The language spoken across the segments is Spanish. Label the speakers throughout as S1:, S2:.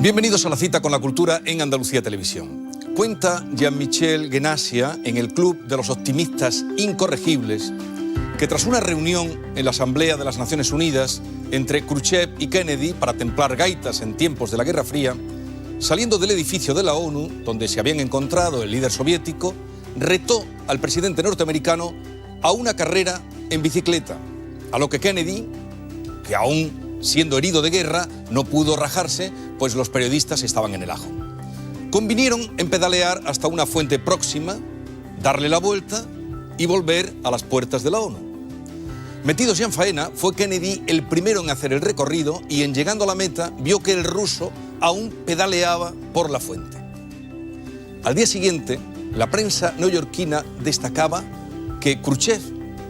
S1: Bienvenidos a la cita con la cultura en Andalucía Televisión. Cuenta Jean-Michel Guénasia en el Club de los Optimistas Incorregibles que tras una reunión en la Asamblea de las Naciones Unidas entre Khrushchev y Kennedy para templar gaitas en tiempos de la Guerra Fría, saliendo del edificio de la ONU, donde se habían encontrado el líder soviético, retó al presidente norteamericano a una carrera en bicicleta, a lo que Kennedy, que aún siendo herido de guerra, no pudo rajarse, pues los periodistas estaban en el ajo. Convinieron en pedalear hasta una fuente próxima, darle la vuelta y volver a las puertas de la ONU. Metidos ya en faena, fue Kennedy el primero en hacer el recorrido y en llegando a la meta vio que el ruso aún pedaleaba por la fuente. Al día siguiente, la prensa neoyorquina destacaba que Khrushchev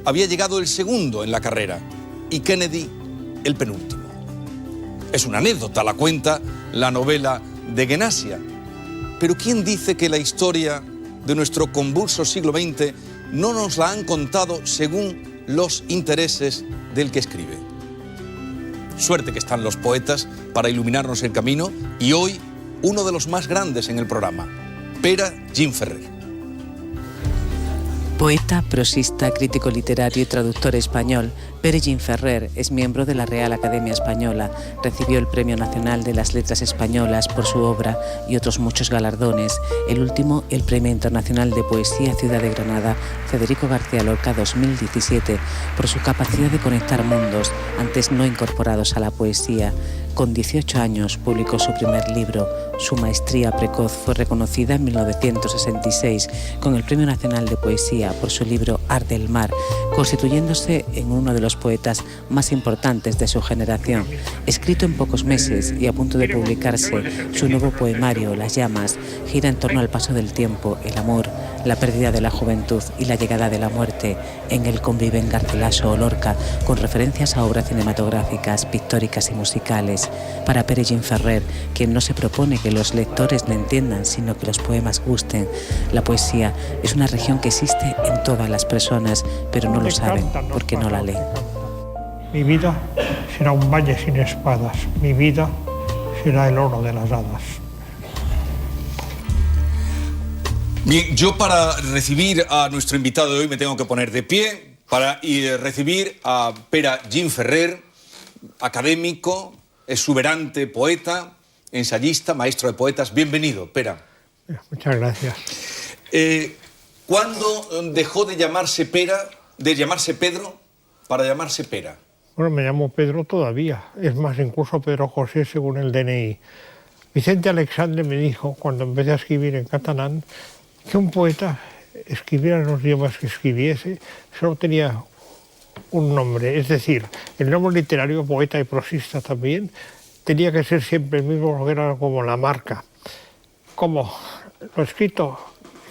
S1: había llegado el segundo en la carrera y Kennedy el penúltimo. Es una anécdota, la cuenta la novela de Guénasia. Pero ¿quién dice que la historia de nuestro convulso siglo XX no nos la han contado según los intereses del que escribe? Suerte que están los poetas para iluminarnos el camino y hoy uno de los más grandes en el programa, Pere Gimferrer.
S2: Poeta, prosista, crítico literario y traductor español, Pere Gimferrer es miembro de la Real Academia Española. Recibió el Premio Nacional de las Letras Españolas por su obra y otros muchos galardones. El último, el Premio Internacional de Poesía Ciudad de Granada, Federico García Lorca 2017, por su capacidad de conectar mundos antes no incorporados a la poesía. Con 18 años publicó su primer libro. Su maestría precoz fue reconocida en 1966 con el Premio Nacional de Poesía por su libro Arte del Mar, constituyéndose en uno de los poetas más importantes de su generación. Escrito en pocos meses y a punto de publicarse, su nuevo poemario, Las llamas, gira en torno al paso del tiempo, el amor, la pérdida de la juventud y la llegada de la muerte. En él conviven Garcilaso o Lorca, con referencias a obras cinematográficas, pictóricas y musicales. Para Pere Gimferrer, quien no se propone que los lectores le entiendan, sino que los poemas gusten, la poesía es una región que existe en todas las personas, pero no lo saben porque no la leen.
S3: Mi vida será un valle sin espadas, mi vida será el oro de las hadas.
S1: Bien, yo para recibir a nuestro invitado de hoy me tengo que poner de pie para recibir a Pere Gimferrer, académico, exuberante poeta, ensayista, maestro de poetas. Bienvenido, Pere.
S3: Muchas gracias.
S1: ¿Cuándo dejó de llamarse Pere, de llamarse Pedro, para llamarse Pere?
S3: Bueno, me llamo Pedro todavía. Es más, incluso Pedro José según el DNI. Vicente Alexandre me dijo, cuando empecé a escribir en catalán, que un poeta escribiera en los idiomas que escribiese, solo tenía un nombre. Es decir, el nombre literario, poeta y prosista también, tenía que ser siempre el mismo, porque era como la marca. Como lo escrito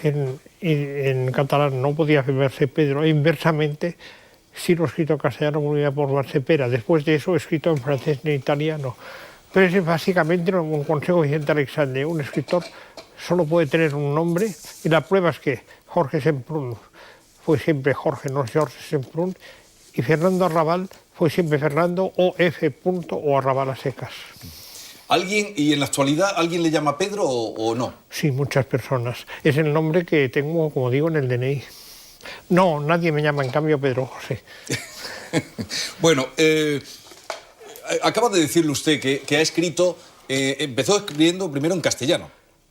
S3: en catalán no podía llamarse Pedro, e inversamente, si lo escrito en castellano podía llamarse Pere. Después de eso, escrito en francés y en italiano. Pero ese básicamente un consejo de Vicente Alexandre. Un escritor solo puede tener un nombre, y la prueba es que Jorge Semprún fue siempre Jorge, no George Semprún, y Fernando Arrabal fue siempre Fernando o F. o Arrabal a secas.
S1: ¿Alguien, y en la actualidad, alguien le llama Pedro o no?
S3: Sí, muchas personas. Es el nombre que tengo, como digo, en el DNI. No, nadie me llama en cambio Pedro José.
S1: Bueno, acaba de decirle usted que ha escrito, empezó escribiendo primero en castellano.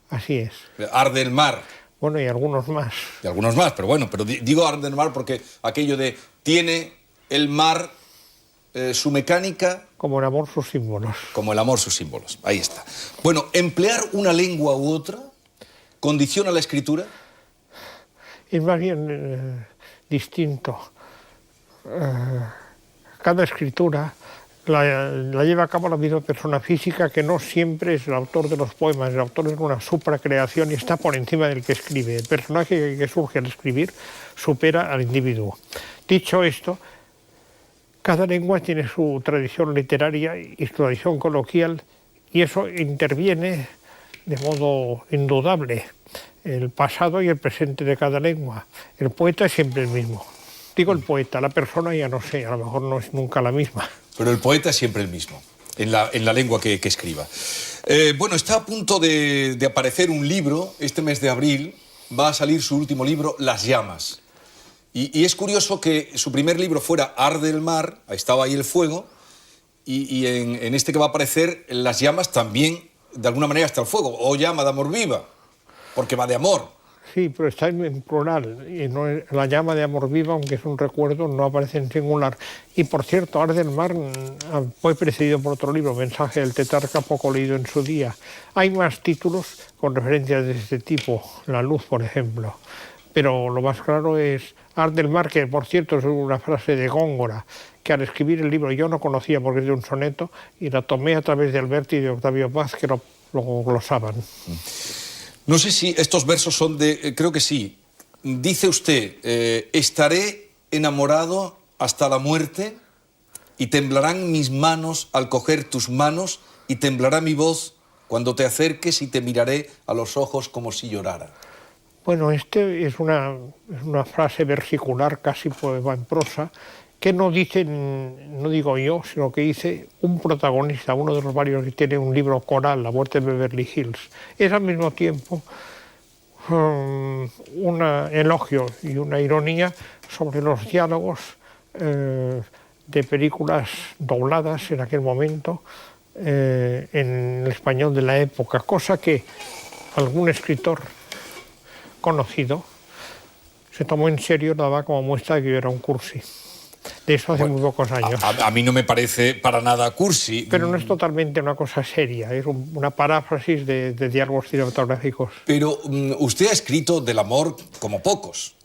S3: Así es.
S1: Arde el mar.
S3: Bueno, y algunos más.
S1: Y algunos más, pero bueno, pero digo Arde el mar porque aquello de tiene el mar su mecánica...
S3: Como el amor sus símbolos.
S1: Como el amor sus símbolos, ahí está. Bueno, ¿emplear una lengua u otra condiciona la escritura?
S3: Es más bien distinto. Cada escritura la lleva a cabo la misma persona física, que no siempre es el autor de los poemas. El autor es una supracreación y está por encima del que escribe. El personaje que surge al escribir supera al individuo. Dicho esto, cada lengua tiene su tradición literaria y su tradición coloquial, y eso interviene de modo indudable el pasado y el presente de cada lengua. El poeta es siempre el mismo. Digo el poeta, la persona ya no sé, a lo mejor no es nunca la misma.
S1: Pero el poeta es siempre el mismo. en la lengua que escriba. Bueno, está a punto de aparecer un libro, este mes de abril, va a salir su último libro, Las llamas. Y es curioso que su primer libro fuera Arde el mar, estaba ahí el fuego, y en este que va a aparecer, Las llamas también, de alguna manera, está el fuego, o llama de amor viva, porque va de amor.
S3: Sí, pero está en plural, y no, la llama de amor viva, aunque es un recuerdo, no aparece en singular. Y por cierto, Arde el mar fue precedido por otro libro, Mensaje del tetrarca, poco leído en su día. Hay más títulos con referencias de este tipo, La luz, por ejemplo. Pero lo más claro es Arde el mar, que por cierto es una frase de Góngora, que al escribir el libro yo no conocía porque es de un soneto, y la tomé a través de Alberti y de Octavio Paz, que lo glosaban.
S1: No sé si estos versos son de... creo que sí. Dice usted, estaré enamorado hasta la muerte y temblarán mis manos al coger tus manos y temblará mi voz cuando te acerques y te miraré a los ojos como si llorara.
S3: Bueno, este es una frase versicular, casi poema en prosa, que no dicen, no digo yo, sino que dice un protagonista, uno de los varios que tiene un libro coral, La muerte de Beverly Hills. Es al mismo tiempo un elogio y una ironía sobre los diálogos de películas dobladas en aquel momento en el español de la época, cosa que algún escritor conocido se tomó en serio, daba como muestra de que yo era un cursi. De eso hace muy pocos años.
S1: A mí no me parece para nada cursi.
S3: Pero no es totalmente una cosa seria, es una paráfrasis de diálogos cinematográficos.
S1: Pero usted ha escrito del amor como pocos.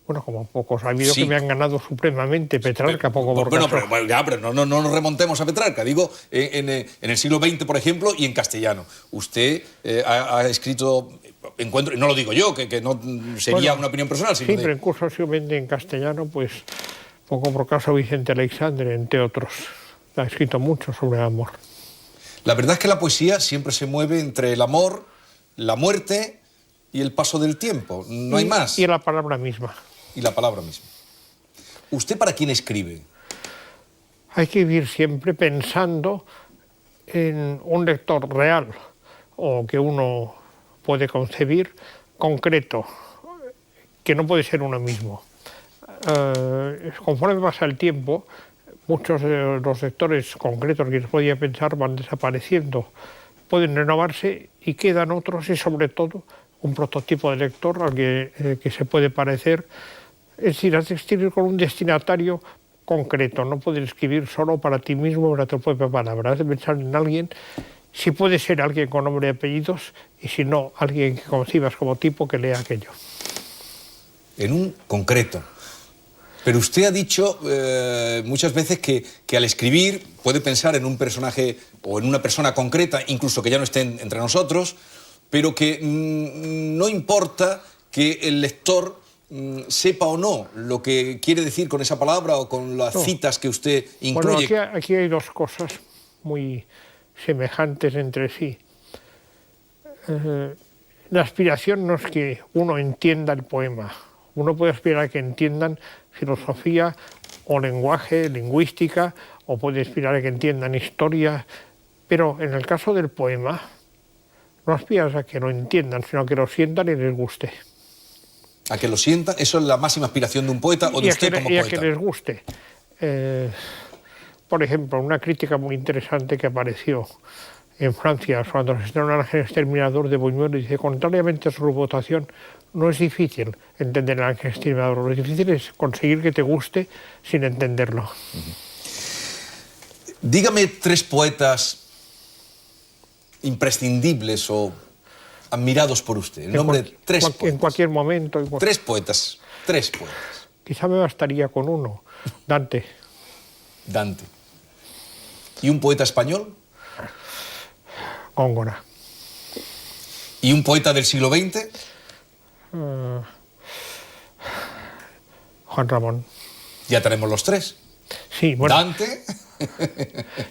S3: Bueno, como pocos. Ha habido
S1: sí.
S3: que me han ganado supremamente, Petrarca, poco por
S1: bueno,
S3: caso.
S1: pero no nos remontemos a Petrarca. Digo, en el siglo XX, por ejemplo, y en castellano. Usted ha escrito... Encuentro, y no lo digo yo, que no sería una opinión personal, sino
S3: sí, pero incluso si vende en castellano, pues poco por caso Vicente Aleixandre, entre otros. Ha escrito mucho sobre el amor.
S1: La verdad es que la poesía siempre se mueve entre el amor, la muerte y el paso del tiempo. No hay más.
S3: Y la palabra misma.
S1: Y la palabra misma. ¿Usted para quién escribe?
S3: Hay que vivir siempre pensando en un lector real o que uno puede concebir, concreto, que no puede ser uno mismo. Conforme pasa el tiempo, muchos de los lectores concretos que se podía pensar van desapareciendo, pueden renovarse y quedan otros y sobre todo un prototipo de lector al que se puede parecer. Es decir, has de escribir con un destinatario concreto, no puedes escribir solo para ti mismo, para tu propia palabra, has de pensar en alguien. Si puede ser alguien con nombre y apellidos, y si no, alguien que concibas como tipo que lea aquello.
S1: En un concreto. Pero usted ha dicho muchas veces que al escribir puede pensar en un personaje o en una persona concreta, incluso que ya no esté entre nosotros, pero que no importa que el lector sepa o no lo que quiere decir con esa palabra o con las citas que usted incluye.
S3: Bueno, aquí hay dos cosas muy semejantes entre sí. La aspiración no es que uno entienda el poema. Uno puede aspirar a que entiendan filosofía o lenguaje, lingüística, o puede aspirar a que entiendan historia, pero en el caso del poema no aspiras a que lo entiendan, sino a que lo sientan y les guste.
S1: A que lo sientan, eso es la máxima aspiración de un poeta o de usted como poeta.
S3: Y a que les guste. Por ejemplo, una crítica muy interesante que apareció en Francia cuando se estrenó El ángel exterminador de Buñuel, dice, contrariamente a su reputación, no es difícil entender El ángel exterminador, lo difícil es conseguir que te guste sin entenderlo.
S1: Dígame tres poetas imprescindibles o admirados por usted. El nombre de tres poetas.
S3: En cualquier momento.
S1: Tres poetas.
S3: Quizá me bastaría con uno, Dante.
S1: Dante. ¿Y un poeta español?
S3: Góngora.
S1: ¿Y un poeta del siglo XX?
S3: Juan Ramón.
S1: Ya tenemos los tres.
S3: Sí, bueno.
S1: Dante.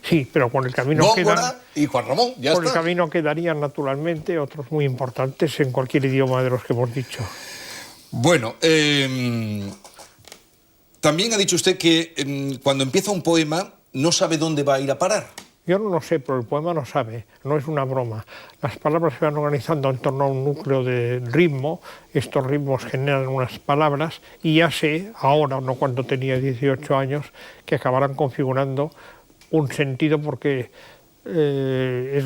S3: Sí, pero con el camino
S1: Góngora y Juan Ramón, ya está.
S3: Por el camino quedarían naturalmente otros muy importantes en cualquier idioma de los que hemos dicho.
S1: Bueno, también ha dicho usted que cuando empieza un poema no sabe dónde va a ir a parar.
S3: Yo no lo sé, pero el poema lo sabe, no es una broma. Las palabras se van organizando en torno a un núcleo de ritmo, estos ritmos generan unas palabras y ya sé, ahora, no cuando tenía 18 años, que acabarán configurando un sentido porque es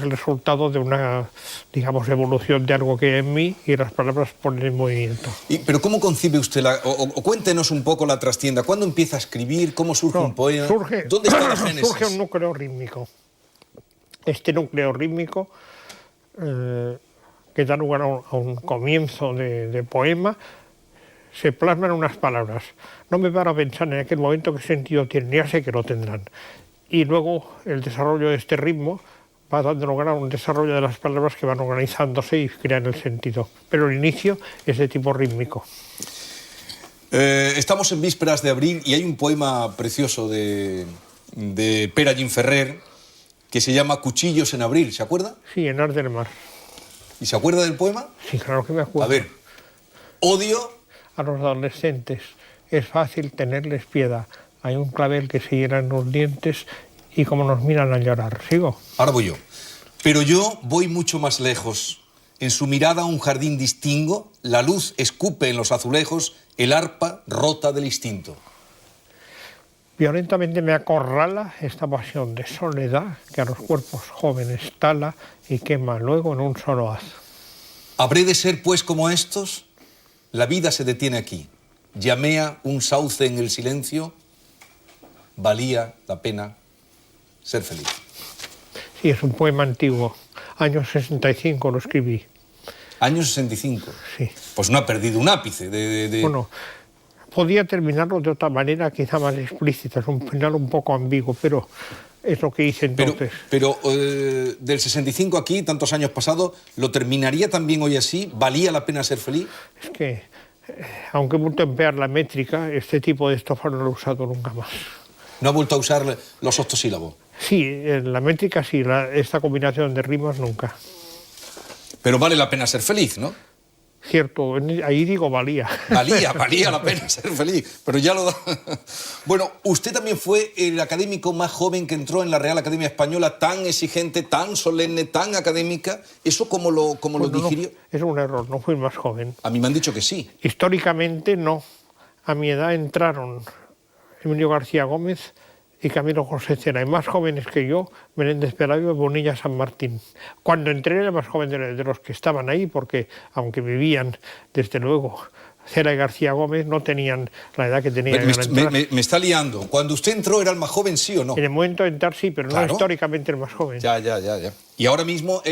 S3: el resultado de una, digamos, evolución de algo que hay en mí y las palabras ponen en movimiento.
S1: ¿Pero cómo concibe usted, o cuéntenos un poco la trastienda? ¿Cuándo empieza a escribir? ¿Cómo surge un poema? ¿Dónde está la génesis?
S3: Surge un núcleo rítmico. Este núcleo rítmico que da lugar a un comienzo de poema se plasman unas palabras. No me paro a pensar en aquel momento qué sentido tienen, ya sé que lo tendrán. Y luego el desarrollo de este ritmo va dando lugar a un desarrollo de las palabras que van organizándose y crean el sentido. Pero el inicio es de tipo rítmico.
S1: Estamos en vísperas de abril y hay un poema precioso de Pere Gimferrer que se llama Cuchillos en abril, ¿se acuerda?
S3: Sí, en Ars del Mar.
S1: ¿Y se acuerda del poema?
S3: Sí, claro que me acuerdo.
S1: A ver, odio
S3: a los adolescentes, es fácil tenerles piedad. Hay un clavel que se hiera en los dientes y como nos miran a llorar. ¿Sigo?
S1: Ahora voy yo. Pero yo voy mucho más lejos. En su mirada un jardín distingo, la luz escupe en los azulejos, el arpa rota del instinto.
S3: Violentamente me acorrala esta pasión de soledad que a los cuerpos jóvenes tala y quema luego en un solo haz.
S1: ¿Habré de ser pues como estos? La vida se detiene aquí. Llamea un sauce en el silencio. Valía la pena ser feliz.
S3: Sí, es un poema antiguo. Año 65 lo escribí.
S1: ¿Año 65?
S3: Sí.
S1: Pues no ha perdido un ápice de...
S3: Bueno, podía terminarlo de otra manera, quizá más explícita. Es un final un poco ambiguo, pero es lo que hice entonces.
S1: Pero del 65 aquí, tantos años pasados, ¿lo terminaría también hoy así? ¿Valía la pena ser feliz?
S3: Es que, aunque he vuelto a emplear la métrica, este tipo de estrofa no lo he usado nunca más.
S1: ¿No ha vuelto a usar los octosílabos?
S3: Sí, en la métrica sí, esta combinación de rimas nunca.
S1: Pero vale la pena ser feliz, ¿no?
S3: Cierto, ahí digo valía.
S1: Valía la pena ser feliz, pero ya lo da. Bueno, usted también fue el académico más joven que entró en la Real Academia Española, tan exigente, tan solemne, tan académica. ¿Eso cómo lo digirió?
S3: No, es un error, no fui más joven.
S1: A mí me han dicho que sí.
S3: Históricamente no. A mi edad entraron Emilio García Gómez y Camilo José Cera, y más jóvenes que yo, Menéndez Pelayo y Bonilla San Martín. Cuando entré era más joven de los que estaban ahí, porque aunque vivían, desde luego, Cera y García Gómez no tenían la edad que tenían.
S1: Me está liando. Cuando usted entró, ¿era el más joven, sí o no?
S3: En el momento de entrar sí, pero claro, no históricamente el más joven.
S1: Ya. Y ahora mismo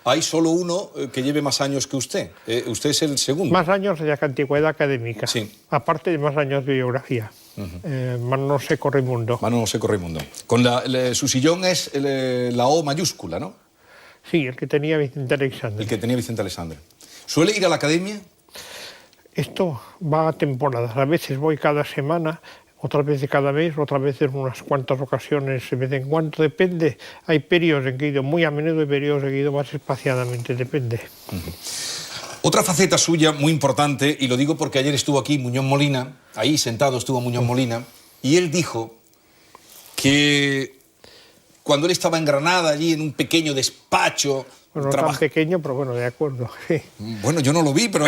S1: hay solo uno que lleve más años que usted. Usted es el segundo.
S3: Más años de antigüedad académica.
S1: Sí.
S3: Aparte de más años de biografía. Manolo Seco Raimundo.
S1: Manolo Seco Raimundo. Su sillón es la O mayúscula, ¿no?
S3: Sí, el que tenía Vicente Alexandre.
S1: El que tenía Vicente Alexandre. ¿Suele ir a la academia?
S3: Esto va a temporadas. A veces voy cada semana, otras veces cada mes, otras veces en unas cuantas ocasiones de vez en cuando. Depende. Hay periodos en que he ido muy a menudo y periodos en que he ido más espaciadamente. Depende.
S1: Otra faceta suya muy importante, y lo digo porque ayer estuvo aquí Muñoz Molina, ahí sentado estuvo Muñoz Molina, y él dijo que cuando él estaba en Granada, allí en un pequeño despacho...
S3: Bueno, no tan pequeño, pero bueno, de acuerdo. Sí.
S1: Bueno, yo no lo vi, pero...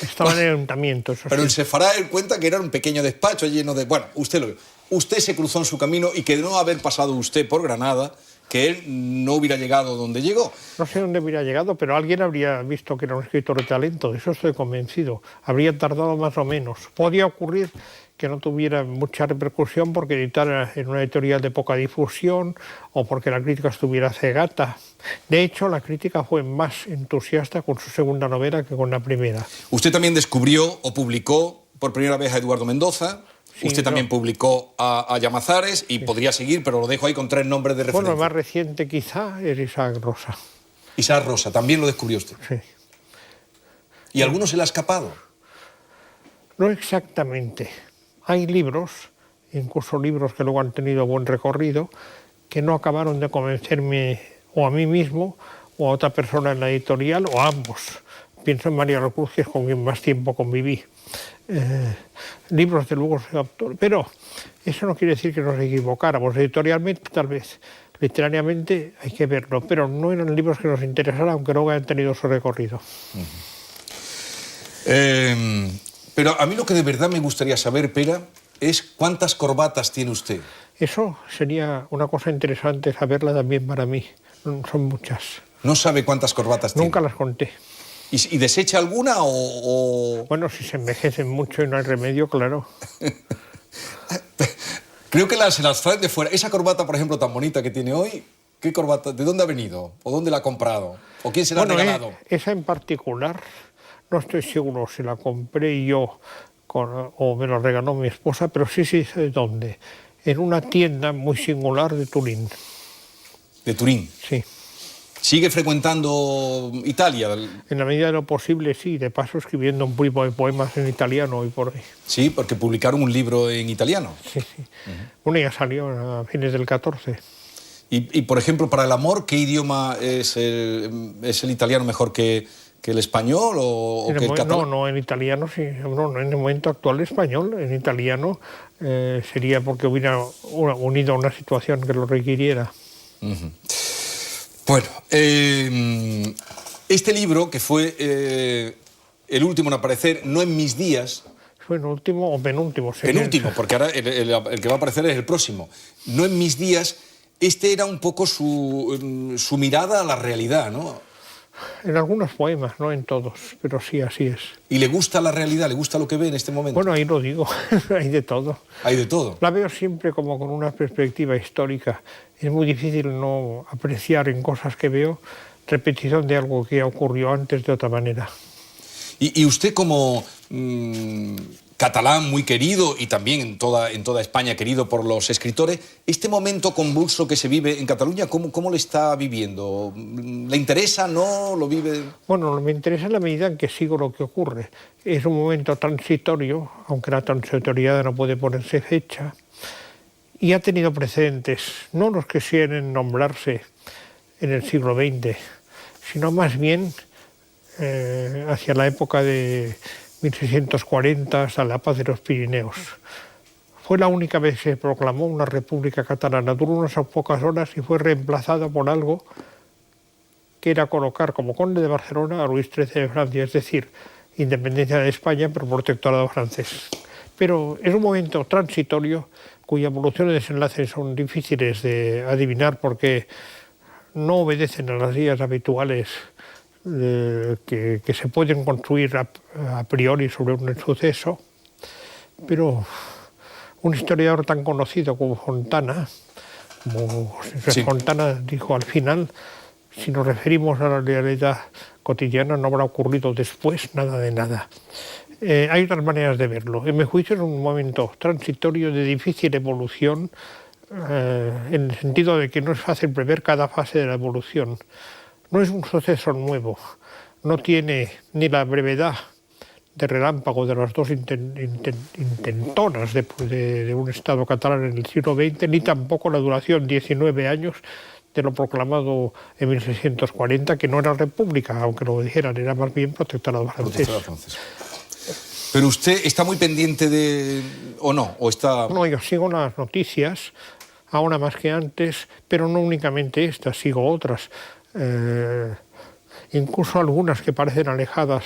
S3: Estaba en el ayuntamiento, eso
S1: pero
S3: sí.
S1: el Sefará, él cuenta que era un pequeño despacho lleno de... Bueno, usted lo vio. Usted se cruzó en su camino y que de no haber pasado usted por Granada, que él no hubiera llegado donde llegó.
S3: No sé dónde hubiera llegado, pero alguien habría visto que era un escritor de talento, de eso estoy convencido. Habría tardado más o menos. Podía ocurrir que no tuviera mucha repercusión porque editara en una editorial de poca difusión o porque la crítica estuviera cegata. De hecho, la crítica fue más entusiasta con su segunda novela que con la primera.
S1: Usted también descubrió o publicó por primera vez a Eduardo Mendoza. Sí, usted también publicó a Llamazares y sí, podría seguir, pero lo dejo ahí con 3 nombres de referencia.
S3: Bueno, el más reciente quizá es Isaac Rosa.
S1: Isaac Rosa, también lo descubrió usted.
S3: Sí.
S1: ¿Y alguno se le ha escapado?
S3: No exactamente. Hay libros, incluso libros que luego han tenido buen recorrido, que no acabaron de convencerme o a mí mismo o a otra persona en la editorial o a ambos. pienso en María Cruz, que es con quien más tiempo conviví. Libros de luego soy autor, pero eso no quiere decir que nos equivocáramos. Editorialmente tal vez, literariamente hay que verlo, pero no eran libros que nos interesaran, aunque luego hayan tenido su recorrido.
S1: Pero a mí lo que de verdad me gustaría saber, Pera, es cuántas corbatas tiene usted.
S3: Eso sería una cosa interesante saberla también para mí. Son muchas.
S1: ¿No sabe cuántas corbatas tiene?
S3: Nunca las conté.
S1: ¿Y desecha alguna o...?
S3: Bueno, si se envejecen mucho y no hay remedio, claro.
S1: Creo que se las traen de fuera. Esa corbata, por ejemplo, tan bonita que tiene hoy, ¿qué corbata? ¿De dónde ha venido? ¿O dónde la ha comprado? ¿O quién se la ha regalado?
S3: Esa en particular, no estoy seguro si la compré yo o me la regaló mi esposa, pero sí sé de dónde. En una tienda muy singular de Turín.
S1: ¿De Turín?
S3: Sí.
S1: ¿Sigue frecuentando Italia?
S3: En la medida de lo posible, sí. De paso, escribiendo un tipo de poemas en italiano hoy por hoy.
S1: Sí, porque publicaron un libro en italiano.
S3: Sí, sí. Bueno, ya salió a fines del 14.
S1: Y, por ejemplo, para el amor, ¿qué idioma es el italiano mejor que el español o que el catalán?
S3: No, en italiano sí. No, en el momento actual español. En italiano sería porque hubiera unido a una situación que lo requiriera.
S1: Bueno, este libro, que fue el último en aparecer, No en mis días...
S3: ¿Fue el último o penúltimo?
S1: Penúltimo, porque ahora el que va a aparecer es el próximo. No en mis días, este era un poco su mirada a la realidad, ¿no?
S3: En algunos poemas, no en todos, pero sí, así es.
S1: ¿Y le gusta la realidad? ¿Le gusta lo que ve en este momento?
S3: Bueno, ahí lo digo, hay de todo.
S1: Hay de todo.
S3: La veo siempre como con una perspectiva histórica. Es muy difícil no apreciar en cosas que veo repetición de algo que ocurrió antes de otra manera.
S1: Y usted como catalán muy querido y también en toda España querido por los escritores, este momento convulso que se vive en Cataluña, ¿cómo lo está viviendo? ¿Le interesa? ¿No? ¿Lo vive?
S3: Bueno, me interesa en la medida en que sigo lo que ocurre. Es un momento transitorio, aunque la transitoriedad no puede ponerse fecha, y ha tenido precedentes, no los que suelen nombrarse en el siglo XX, sino más bien hacia la época de 1640 hasta la paz de los Pirineos. Fue la única vez que se proclamó una república catalana. Duró unas pocas horas y fue reemplazada por algo que era colocar como conde de Barcelona a Luis XIII de Francia, es decir, independencia de España pero protectorado francés. Pero es un momento transitorio cuya evolución y desenlace son difíciles de adivinar porque no obedecen a las guías habituales que se pueden construir a priori sobre un suceso, pero un historiador tan conocido como Fontana,
S1: Sí.
S3: Fontana dijo al final, si nos referimos a la realidad cotidiana no habrá ocurrido después nada de nada. Hay otras maneras de verlo. En mi juicio es un momento transitorio de difícil evolución, en el sentido de que no es fácil prever cada fase de la evolución. No es un suceso nuevo, no tiene ni la brevedad de relámpago de las dos intentonas de un Estado catalán en el siglo XX, ni tampoco la duración, 19 años, de lo proclamado en 1640, que no era república, aunque lo dijeran, era más bien protectorado francés.
S1: ¿Pero usted está muy pendiente de... o no? ¿O está...?
S3: No, yo sigo las noticias, ahora más que antes, pero no únicamente estas, sigo otras. Incluso algunas que parecen alejadas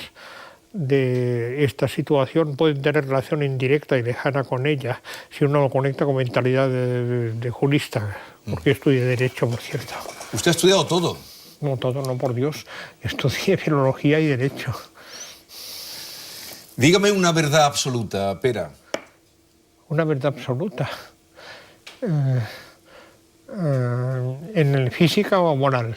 S3: de esta situación pueden tener relación indirecta y lejana con ella, si uno lo conecta con mentalidad de jurista, porque yo estudié Derecho, por cierto.
S1: ¿Usted ha estudiado todo?
S3: No, todo, no, por Dios. Estudié Filología y Derecho.
S1: Dígame una verdad absoluta, Pera.
S3: Una verdad absoluta. ¿En física o moral?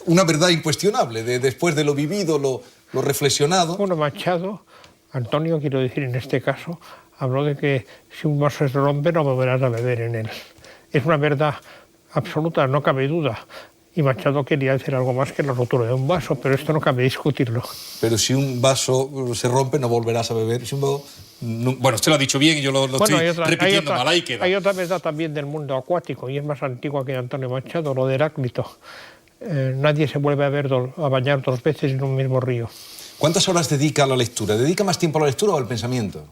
S1: Una verdad incuestionable, después de lo vivido, lo reflexionado.
S3: Bueno, Machado, Antonio, quiero decir en este caso, habló de que si un vaso se rompe no volverás a beber en él. Es una verdad absoluta, no cabe duda. Y Machado quería decir algo más que la rotura de un vaso, pero esto no cabe discutirlo.
S1: Pero si un vaso se rompe no volverás a beber. Si un vaso... Bueno, usted lo ha dicho bien y yo lo estoy repitiendo mal, ahí queda.
S3: Hay otra verdad también del mundo acuático y es más antigua que Antonio Machado, lo de Heráclito. nadie se vuelve a bañar 2 veces en un mismo río.
S1: ¿Cuántas horas dedica a la lectura? ¿Dedica más tiempo a la lectura o al pensamiento?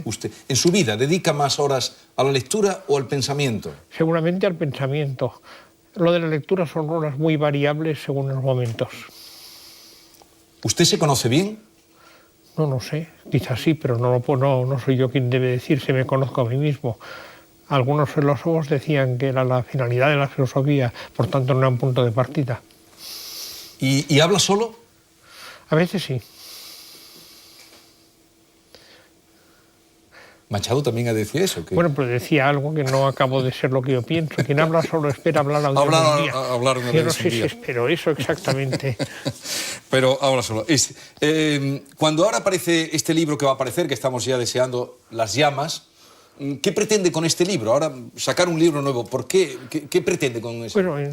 S1: Usted, en su vida, ¿dedica más horas a la lectura o al pensamiento?
S3: Seguramente al pensamiento. Lo de la lectura son horas muy variables según los momentos.
S1: ¿Usted se conoce bien?
S3: No lo sé, quizás sí, pero no soy yo quien debe decir si me conozco a mí mismo. Algunos filósofos decían que era la finalidad de la filosofía, por tanto no era un punto de partida.
S1: ¿Y habla solo?
S3: A veces sí.
S1: Machado también ha dicho eso. Que...
S3: Bueno, pero decía algo que no acabo de ser lo que yo pienso. Quien habla solo espera hablar un día.
S1: Hablar una
S3: yo
S1: vez
S3: no sé si espero eso exactamente.
S1: Pero habla solo. Cuando ahora aparece este libro que va a aparecer, que estamos ya deseando, Las llamas, ¿qué pretende con este libro? Ahora sacar un libro nuevo, ¿por qué? ¿Qué pretende con eso?
S3: Bueno,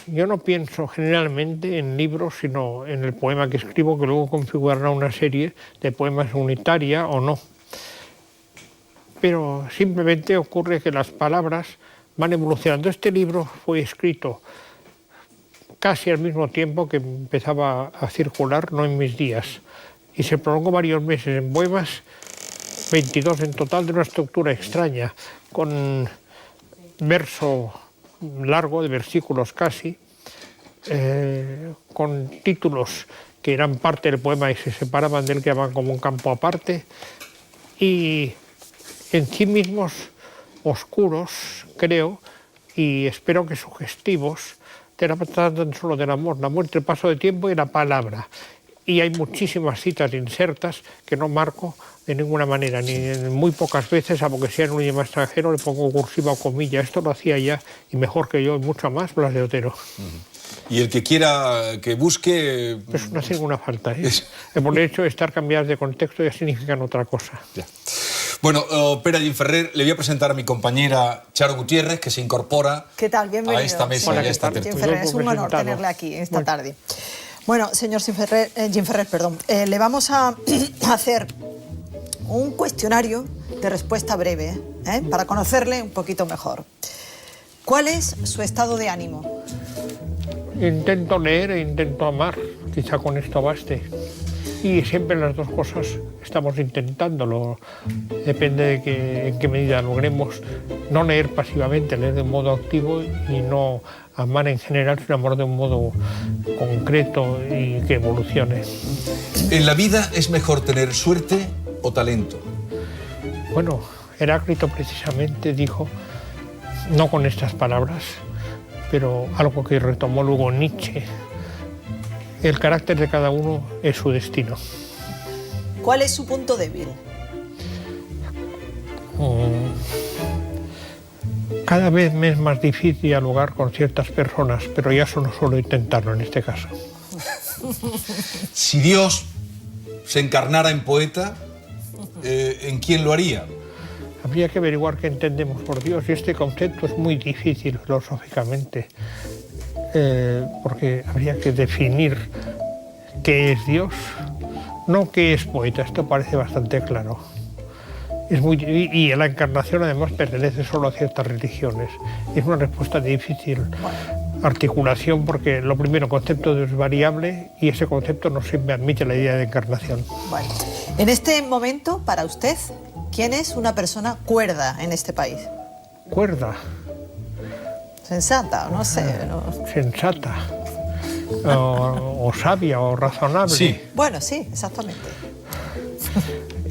S3: yo no pienso generalmente en libros, sino en el poema que escribo, que luego configurará una serie de poemas unitaria o no. Pero simplemente ocurre que las palabras van evolucionando. Este libro fue escrito casi al mismo tiempo que empezaba a circular, no en mis días, y se prolongó varios meses en poemas, 22 en total, de una estructura extraña, con verso largo, de versículos casi, con títulos que eran parte del poema y se separaban de él, que llamaban como un campo aparte, y en sí mismos oscuros, creo, y espero que sugestivos, tratan solo del amor, la muerte, el paso de tiempo y la palabra. Y hay muchísimas citas insertas que no marco de ninguna manera, ni muy pocas veces, salvo que sea en un idioma extranjero, le pongo cursiva o comilla. Esto lo hacía ya, y mejor que yo, y mucho más, Blas de Otero.
S1: Y el que quiera que busque...
S3: Eso no hace ninguna falta, ¿eh? Por el hecho de estar cambiadas de contexto ya significan otra cosa.
S1: Ya. Bueno, Pere Gimferrer, le voy a presentar a mi compañera Charo Gutiérrez, que se incorpora.
S4: ¿Qué tal? Bienvenido.
S1: A esta mesa y a esta tertulia.
S4: Es un honor tenerle aquí esta tarde. Bueno, señor Gimferrer, le vamos a hacer un cuestionario de respuesta breve, para conocerle un poquito mejor. ¿Cuál es su estado de ánimo?
S3: Intento leer e intento amar, quizá con esto baste. Y siempre las dos cosas estamos intentándolo. Depende de en qué medida logremos no leer pasivamente, leer de un modo activo y no amar en general, sino amar de un modo concreto y que evolucione.
S1: ¿En la vida es mejor tener suerte o talento?
S3: Bueno, Heráclito precisamente dijo, no con estas palabras, pero algo que retomó luego Nietzsche: el carácter de cada uno es su destino.
S4: ¿Cuál es su punto débil?
S3: Cada vez me es más difícil dialogar con ciertas personas, pero ya solo suelo intentarlo en este caso.
S1: Si Dios se encarnara en poeta, ¿en quién lo haría?
S3: Habría que averiguar qué entendemos por Dios, y este concepto es muy difícil filosóficamente. Porque habría que definir qué es Dios, no qué es poeta. Esto parece bastante claro. Y la encarnación además pertenece solo a ciertas religiones. Es una respuesta de difícil articulación, porque lo primero, el concepto de Dios es variable, y ese concepto no siempre admite la idea de encarnación.
S4: Bueno, en este momento, para usted, ¿quién es una persona cuerda en este país?
S3: ¿Cuerda?
S4: Sensata, no sé. No.
S3: Sensata. O sabia, o razonable.
S1: Sí.
S4: Bueno, sí, exactamente.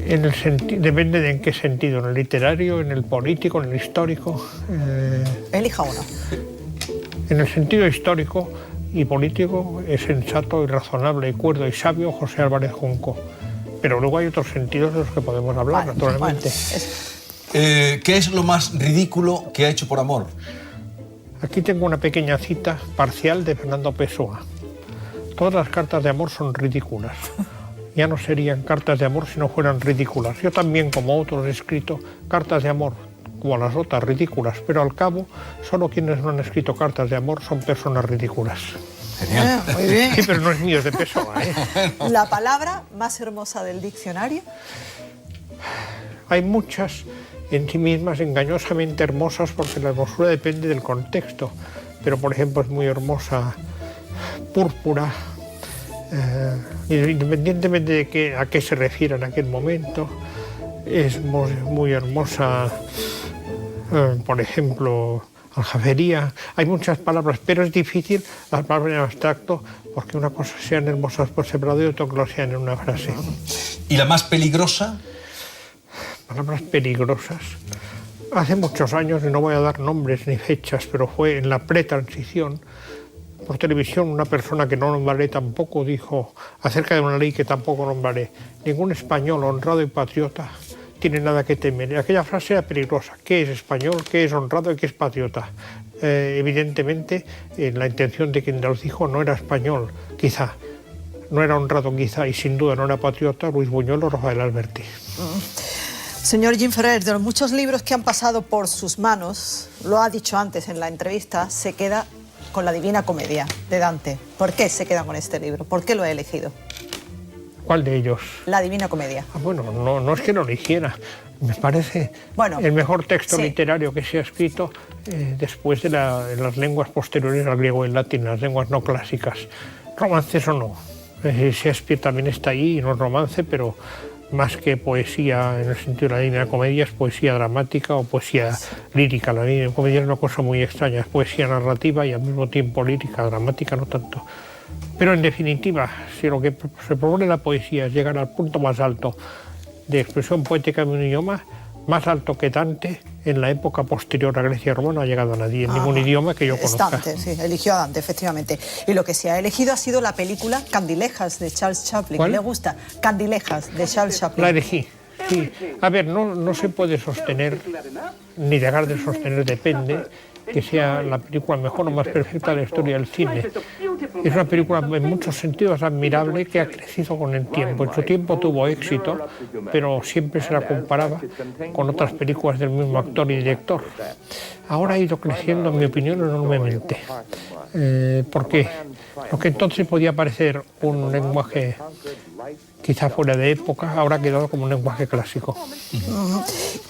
S3: Depende de en qué sentido, en el literario, en el político, en el histórico.
S4: Elija uno.
S3: En el sentido histórico y político es sensato y razonable y cuerdo y sabio José Álvarez Junco. Pero luego hay otros sentidos de los que podemos hablar, naturalmente.
S1: ¿Qué es lo más ridículo que ha hecho por amor?
S3: Aquí tengo una pequeña cita parcial de Fernando Pessoa. Todas las cartas de amor son ridículas. Ya no serían cartas de amor si no fueran ridículas. Yo también, como otros, he escrito cartas de amor, como las otras, ridículas, pero al cabo, solo quienes no han escrito cartas de amor son personas ridículas.
S1: Genial.
S4: Muy bien.
S3: Sí, pero no es mío, es de Pessoa, ¿eh?
S4: ¿La palabra más hermosa del diccionario?
S3: Hay muchas en sí mismas engañosamente hermosas, porque la hermosura depende del contexto. Pero, por ejemplo, es muy hermosa púrpura, independientemente de a qué se refiere en aquel momento. Es muy hermosa, por ejemplo, aljafería. Hay muchas palabras, pero es difícil las palabras en abstracto, porque una cosa sean hermosas por separado y otra que lo sean en una frase.
S1: ¿Y la más peligrosa?
S3: Palabras peligrosas. Hace muchos años, y no voy a dar nombres ni fechas, pero fue en la pretransición, por televisión, una persona que no nombraré tampoco dijo acerca de una ley que tampoco nombraré: ningún español honrado y patriota tiene nada que temer. Aquella frase era peligrosa. ¿Qué es español? ¿Qué es honrado? ¿Y qué es patriota? Evidentemente, la intención de quien los dijo no era español, quizá. No era honrado, quizá, y sin duda no era patriota Luis Buñuel o Rafael Alberti.
S4: Señor Jean Ferrer, de los muchos libros que han pasado por sus manos, lo ha dicho antes en la entrevista, se queda con la Divina Comedia de Dante. ¿Por qué se queda con este libro? ¿Por qué lo ha elegido?
S3: ¿Cuál de ellos?
S4: La Divina Comedia.
S3: Bueno, no es que lo eligiera. Me parece el mejor texto literario que se ha escrito después de las lenguas posteriores al griego y el latín, las lenguas no clásicas. Romances o no. Shakespeare también está ahí, no es romance, pero más que poesía en el sentido de la Divina Comedia, es poesía dramática o poesía lírica. La Divina Comedia es una cosa muy extraña, es poesía narrativa y al mismo tiempo lírica, dramática no tanto. Pero en definitiva, si lo que se propone la poesía es llegar al punto más alto de expresión poética de un idioma, más alto que Dante, en la época posterior a Grecia y Roma no ha llegado a nadie, en ningún idioma que yo conozca.
S4: Dante, sí, eligió a Dante, efectivamente. Y lo que se ha elegido ha sido la película Candilejas, de Charles Chaplin.
S3: ¿Cuál?
S4: ¿Le gusta? Candilejas, de Charles Chaplin.
S3: La elegí, sí. A ver, no se puede sostener, ni dejar de sostener, depende, que sea la película mejor o más perfecta de la historia del cine. Es una película en muchos sentidos admirable que ha crecido con el tiempo. En su tiempo tuvo éxito, pero siempre se la comparaba con otras películas del mismo actor y director. Ahora ha ido creciendo, en mi opinión, enormemente. Porque lo que entonces podía parecer un lenguaje quizá fuera de época, ahora ha quedado como un lenguaje clásico.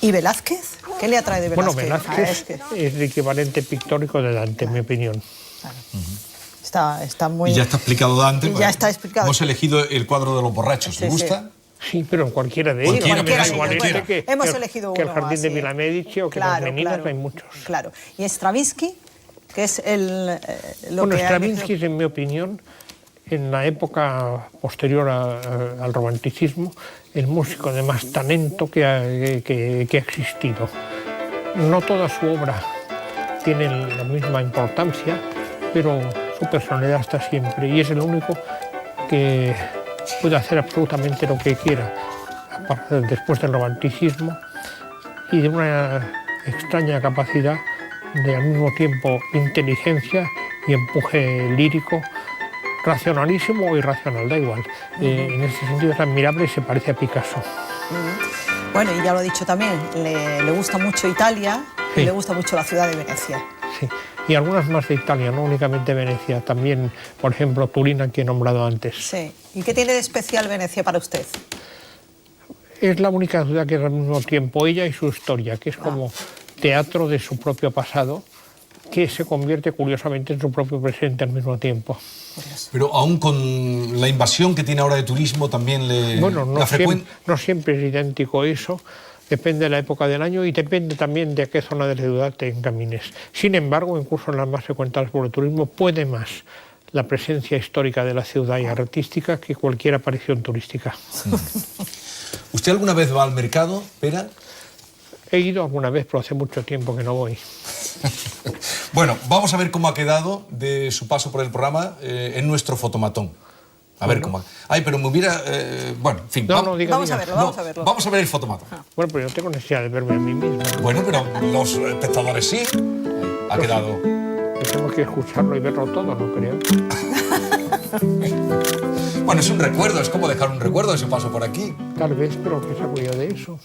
S4: ¿Y Velázquez? ¿Qué le atrae de Velázquez?
S3: Bueno, Velázquez es el equivalente pictórico de Dante, en mi opinión.
S4: Está muy...
S1: Y ya está explicado Dante.
S4: Ya está explicado.
S1: Hemos elegido el cuadro de los borrachos. ¿Le gusta?
S3: Sí, pero en cualquiera de ellos.
S1: Cualquiera.
S4: Hemos elegido
S3: que
S4: uno
S3: el Jardín
S4: más,
S3: de Villa Medici o que las Meninas, hay muchos.
S4: Claro. ¿Y Stravinsky? Que es
S3: Stravinsky es, en mi opinión, en la época posterior al romanticismo, el músico de más talento que ha existido. No toda su obra tiene la misma importancia, pero su personalidad está siempre, y es el único que puede hacer absolutamente lo que quiera después del romanticismo, y de una extraña capacidad de al mismo tiempo inteligencia y empuje lírico, racionalísimo o irracional, da igual. En ese sentido es admirable y se parece a Picasso.
S4: Bueno, y ya lo he dicho también, le gusta mucho Italia,
S3: sí,
S4: y le gusta mucho la ciudad de Venecia.
S3: Sí, y algunas más de Italia, no únicamente Venecia, también, por ejemplo, Turín, que he nombrado antes.
S4: Sí. ¿Y qué tiene de especial Venecia para usted?
S3: Es la única ciudad que es al mismo tiempo ella y su historia, que es como teatro de su propio pasado, que se convierte curiosamente en su propio presente al mismo tiempo.
S1: Pero aún con la invasión que tiene ahora de turismo también le...
S3: Bueno, no siempre es idéntico eso, depende de la época del año y depende también de a qué zona de la ciudad te encamines. Sin embargo, incluso en las más frecuentadas por el turismo, puede más la presencia histórica de la ciudad y artística que cualquier aparición turística.
S1: ¿Usted alguna vez va al mercado, Pera?
S3: He ido alguna vez, pero hace mucho tiempo que no voy.
S1: Bueno, vamos a ver cómo ha quedado de su paso por el programa en nuestro fotomatón. A ver cómo... Ay, pero me hubiera... bueno, en fin.
S4: Vamos a verlo.
S1: Vamos a ver el fotomatón.
S3: Bueno, pero yo no tengo necesidad de verme a mí mismo.
S1: Bueno, pero los espectadores sí. Ha quedado...
S3: Tenemos que escucharlo y verlo todo, ¿no creo?
S1: Bueno, es un recuerdo, es como dejar un recuerdo de su paso por aquí.
S3: Tal vez, pero ¿qué saco yo de eso?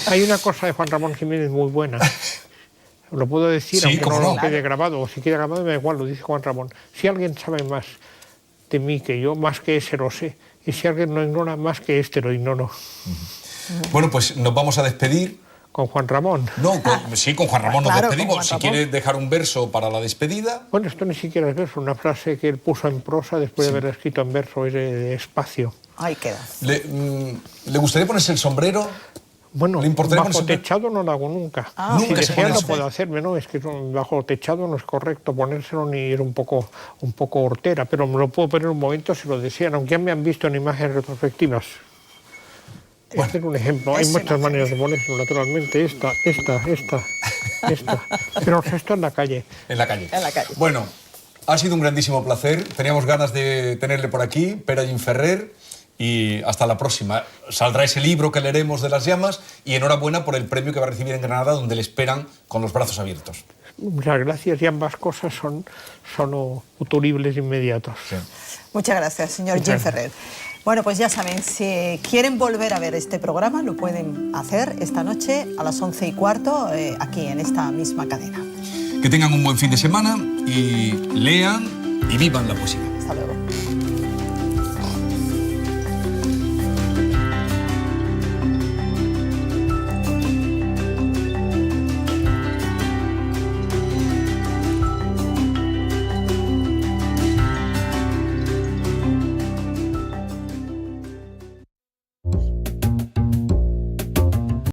S3: Hay una cosa de Juan Ramón Jiménez muy buena. Lo puedo decir,
S1: sí,
S3: aunque no
S1: lo
S3: quede grabado, o si queda grabado me da igual, lo dice Juan Ramón. Si alguien sabe más de mí que yo, más que ese lo sé. Y si alguien no ignora más que este lo ignoro.
S1: Bueno, pues nos vamos a despedir
S3: con Juan Ramón.
S1: No, sí, con Juan Ramón nos
S4: Claro,
S1: despedimos.
S4: con Juan
S1: Si
S4: Ramón.
S1: quiere dejar un verso para la despedida.
S3: Bueno, esto ni siquiera es verso, una frase que él puso en prosa después de haber escrito en verso, es de espacio.
S4: Ahí queda.
S1: ¿Le gustaría ponerse el sombrero?
S3: Bueno,
S1: ¿Le importaría
S3: bajo
S1: ponerse-
S3: techado no lo hago nunca.
S4: Ah,
S3: Si
S1: Nunca se
S3: desea
S1: pone
S3: lo
S1: eso.
S3: puedo hacerme, ¿no? Es que bajo techado no es correcto ponérselo ni ir un poco hortera, pero me lo puedo poner un momento si lo desean, aunque ya me han visto en imágenes retrospectivas. Este es un ejemplo. Hay
S4: Es
S3: muchas
S4: imagen.
S3: maneras de ponérselo, naturalmente. Esta. Pero el resto en la calle.
S1: En la calle.
S4: En la calle.
S1: Bueno, ha sido un grandísimo placer. Teníamos ganas de tenerle por aquí, Pere Gimferrer, y hasta la próxima. Saldrá ese libro que leeremos de las llamas y enhorabuena por el premio que va a recibir en Granada, donde le esperan con los brazos abiertos.
S3: Muchas gracias y ambas cosas son futuribles inmediatos.
S1: Sí.
S4: Muchas gracias, señor
S3: Muchas
S4: Jim Ferrer. Bueno, pues ya saben, si quieren volver a ver este programa, lo pueden hacer esta noche a las 11:15 aquí en esta misma cadena.
S1: Que tengan un buen fin de semana y lean y vivan la poesía.
S4: Hasta luego.